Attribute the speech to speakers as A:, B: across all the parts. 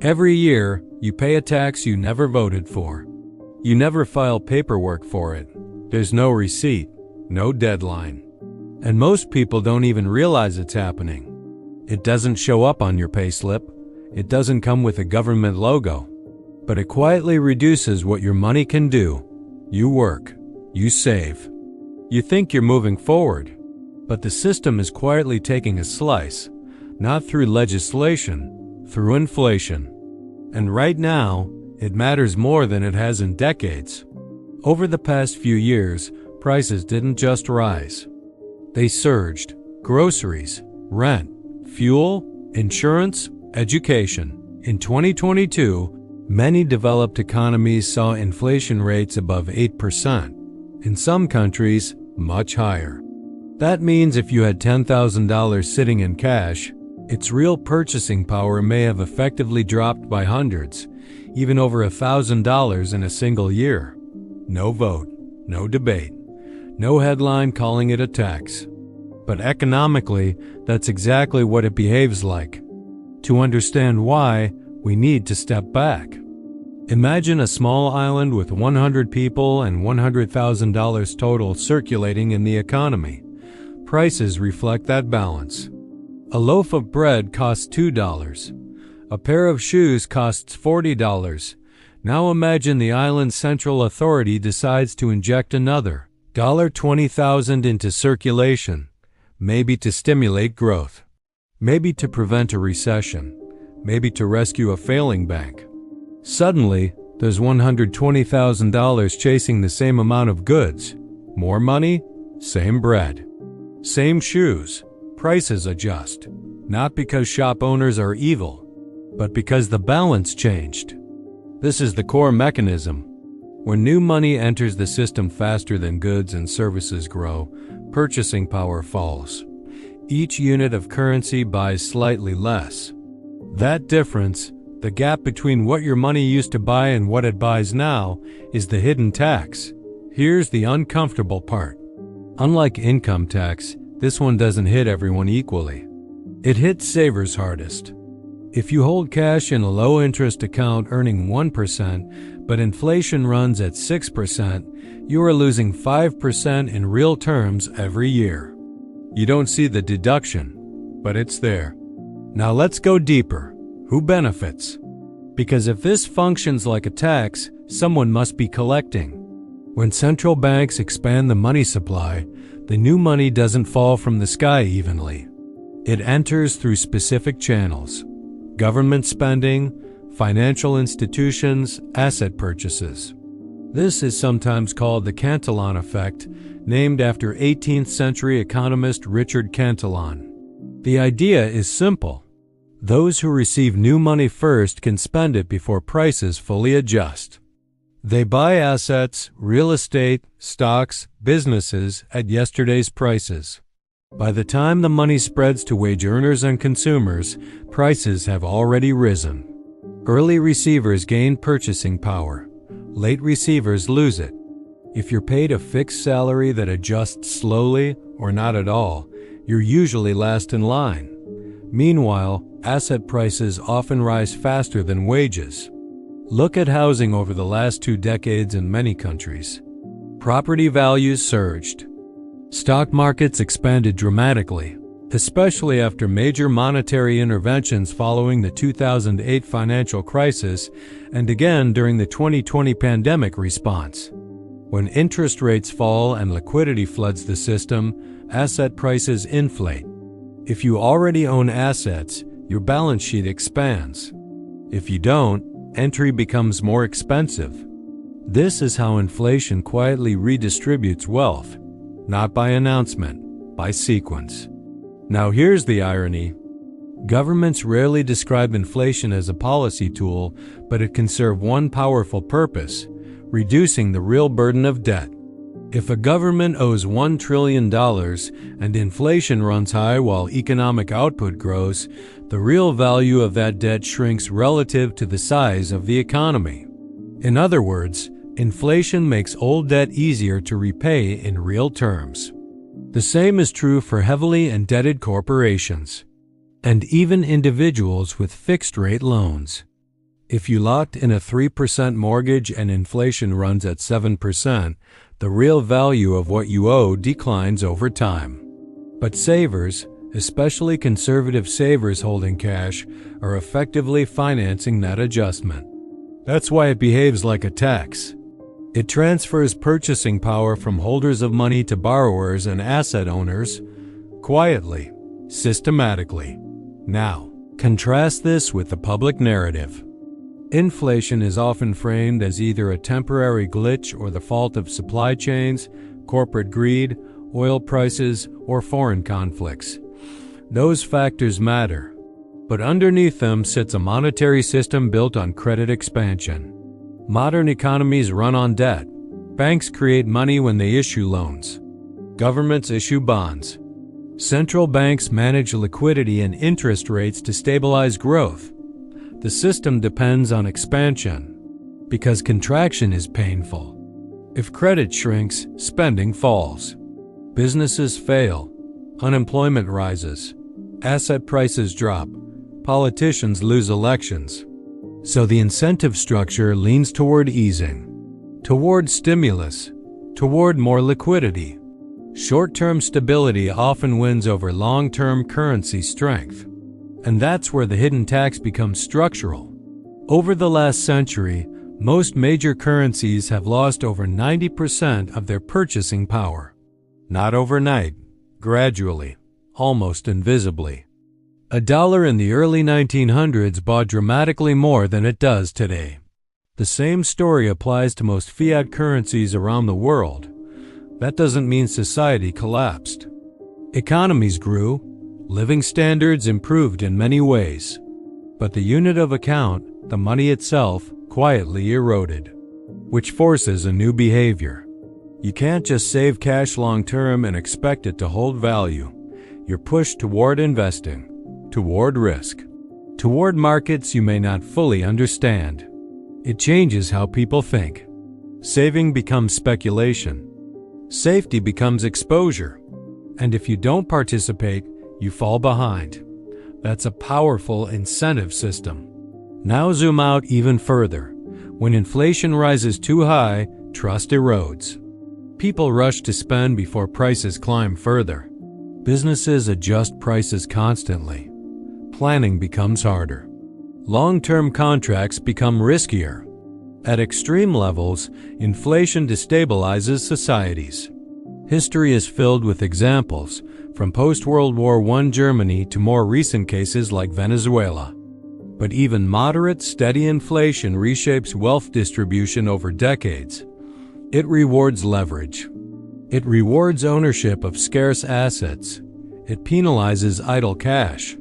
A: Every year, you pay a tax you never voted for. You never file paperwork for it. There's no receipt, no deadline. And most people don't even realize it's happening. It doesn't show up on your payslip. It doesn't come with a government logo. But it quietly reduces what your money can do. You work. You save. You think you're moving forward. But the system is quietly taking a slice, not through legislation, through inflation. And right now, it matters more than it has in decades. Over the past few years, prices didn't just rise. They surged. Groceries, rent, fuel, insurance, education. In 2022, many developed economies saw inflation rates above 8%. In some countries, much higher. That means if you had $10,000 sitting in cash, its real purchasing power may have effectively dropped by hundreds, even over $1,000 in a single year. No vote, no debate, no headline calling it a tax. But economically, that's exactly what it behaves like. To understand why, we need to step back. Imagine a small island with 100 people and $100,000 total circulating in the economy. Prices reflect that balance. A loaf of bread costs $2. A pair of shoes costs $40. Now imagine the island's central authority decides to inject another $20,000 into circulation, maybe to stimulate growth, maybe to prevent a recession, maybe to rescue a failing bank. Suddenly, there's $120,000 chasing the same amount of goods. More money, same bread. Same shoes. Prices adjust, not because shop owners are evil, but because the balance changed. This is the core mechanism. When new money enters the system faster than goods and services grow, purchasing power falls. Each unit of currency buys slightly less. That difference, the gap between what your money used to buy and what it buys now, is the hidden tax. Here's the uncomfortable part. Unlike income tax, this one doesn't hit everyone equally. It hits savers hardest. If you hold cash in a low-interest account earning 1%, but inflation runs at 6%, you are losing 5% in real terms every year. You don't see the deduction, but it's there. Now let's go deeper. Who benefits? Because if this functions like a tax, someone must be collecting. When central banks expand the money supply, the new money doesn't fall from the sky evenly. It enters through specific channels: government spending, financial institutions, asset purchases. This is sometimes called the Cantillon Effect, named after 18th century economist Richard Cantillon. The idea is simple. Those who receive new money first can spend it before prices fully adjust. They buy assets, real estate, stocks, businesses at yesterday's prices. By the time the money spreads to wage earners and consumers, prices have already risen. Early receivers gain purchasing power. Late receivers lose it. If you're paid a fixed salary that adjusts slowly or not at all, you're usually last in line. Meanwhile, asset prices often rise faster than wages. Look at housing over the last 2 decades in many countries. Property values surged. Stock markets expanded dramatically, especially after major monetary interventions following the 2008 financial crisis and again during the 2020 pandemic response. When interest rates fall and liquidity floods the system, asset prices inflate. If you already own assets, your balance sheet expands. If you don't, entry becomes more expensive. This is how inflation quietly redistributes wealth, not by announcement, by sequence. Now here's the irony. Governments rarely describe inflation as a policy tool, but it can serve one powerful purpose: reducing the real burden of debt. If a government owes $1 trillion and inflation runs high while economic output grows, the real value of that debt shrinks relative to the size of the economy. In other words, inflation makes old debt easier to repay in real terms. The same is true for heavily indebted corporations and even individuals with fixed-rate loans. If you locked in a 3% mortgage and inflation runs at 7%, the real value of what you owe declines over time. But savers, especially conservative savers holding cash, are effectively financing that adjustment. That's why it behaves like a tax. It transfers purchasing power from holders of money to borrowers and asset owners, quietly, systematically. Now, contrast this with the public narrative. Inflation is often framed as either a temporary glitch or the fault of supply chains, corporate greed, oil prices, or foreign conflicts. Those factors matter, but underneath them sits a monetary system built on credit expansion. Modern economies run on debt. Banks create money when they issue loans. Governments issue bonds. Central banks manage liquidity and interest rates to stabilize growth. The system depends on expansion, because contraction is painful. If credit shrinks, spending falls. Businesses fail. Unemployment rises. Asset prices drop. Politicians lose elections. So the incentive structure leans toward easing, toward stimulus, toward more liquidity. Short-term stability often wins over long-term currency strength. And that's where the hidden tax becomes structural. Over the last century, most major currencies have lost over 90% of their purchasing power. Not overnight, gradually, almost invisibly. $1 in the early 1900s bought dramatically more than it does today. The same story applies to most fiat currencies around the world. That doesn't mean society collapsed. Economies grew, living standards improved in many ways, but the unit of account, the money itself, quietly eroded, which forces a new behavior. You can't just save cash long-term and expect it to hold value. You're pushed toward investing, toward risk, toward markets you may not fully understand. It changes how people think. Saving becomes speculation. Safety becomes exposure. And if you don't participate, you fall behind. That's a powerful incentive system. Now zoom out even further. When inflation rises too high, trust erodes. People rush to spend before prices climb further. Businesses adjust prices constantly. Planning becomes harder. Long-term contracts become riskier. At extreme levels, inflation destabilizes societies. History is filled with examples, from post-World War I Germany to more recent cases like Venezuela. But even moderate, steady inflation reshapes wealth distribution over decades. It rewards leverage. It rewards ownership of scarce assets. It penalizes idle cash.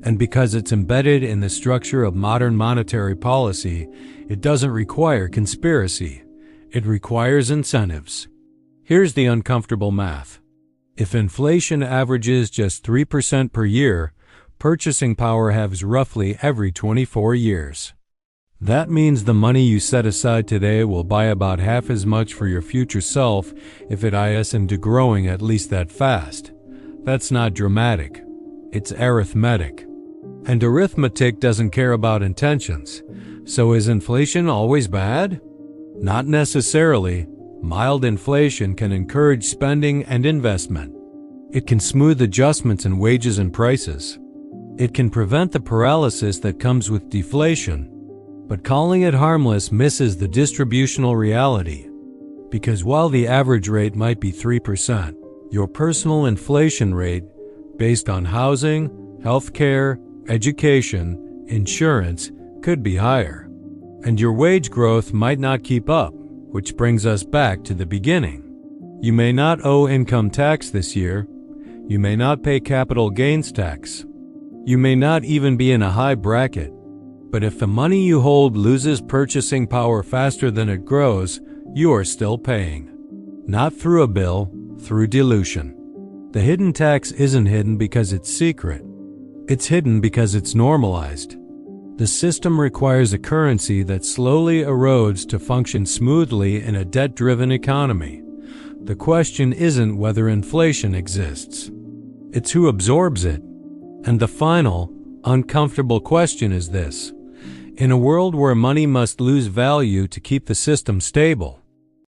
A: And because it's embedded in the structure of modern monetary policy, it doesn't require conspiracy. It requires incentives. Here's the uncomfortable math. If inflation averages just 3% per year, purchasing power halves roughly every 24 years. That means the money you set aside today will buy about half as much for your future self if it is into growing at least that fast. That's not dramatic. It's arithmetic. And arithmetic doesn't care about intentions. So is inflation always bad? Not necessarily. Mild inflation can encourage spending and investment. It can smooth adjustments in wages and prices. It can prevent the paralysis that comes with deflation. But calling it harmless misses the distributional reality. Because while the average rate might be 3%, your personal inflation rate, based on housing, healthcare, education, insurance, could be higher. And your wage growth might not keep up, which brings us back to the beginning. You may not owe income tax this year. You may not pay capital gains tax. You may not even be in a high bracket. But if the money you hold loses purchasing power faster than it grows, you are still paying. Not through a bill, through dilution. The hidden tax isn't hidden because it's secret. It's hidden because it's normalized. The system requires a currency that slowly erodes to function smoothly in a debt-driven economy. The question isn't whether inflation exists. It's who absorbs it. And the final, uncomfortable question is this. In a world where money must lose value to keep the system stable,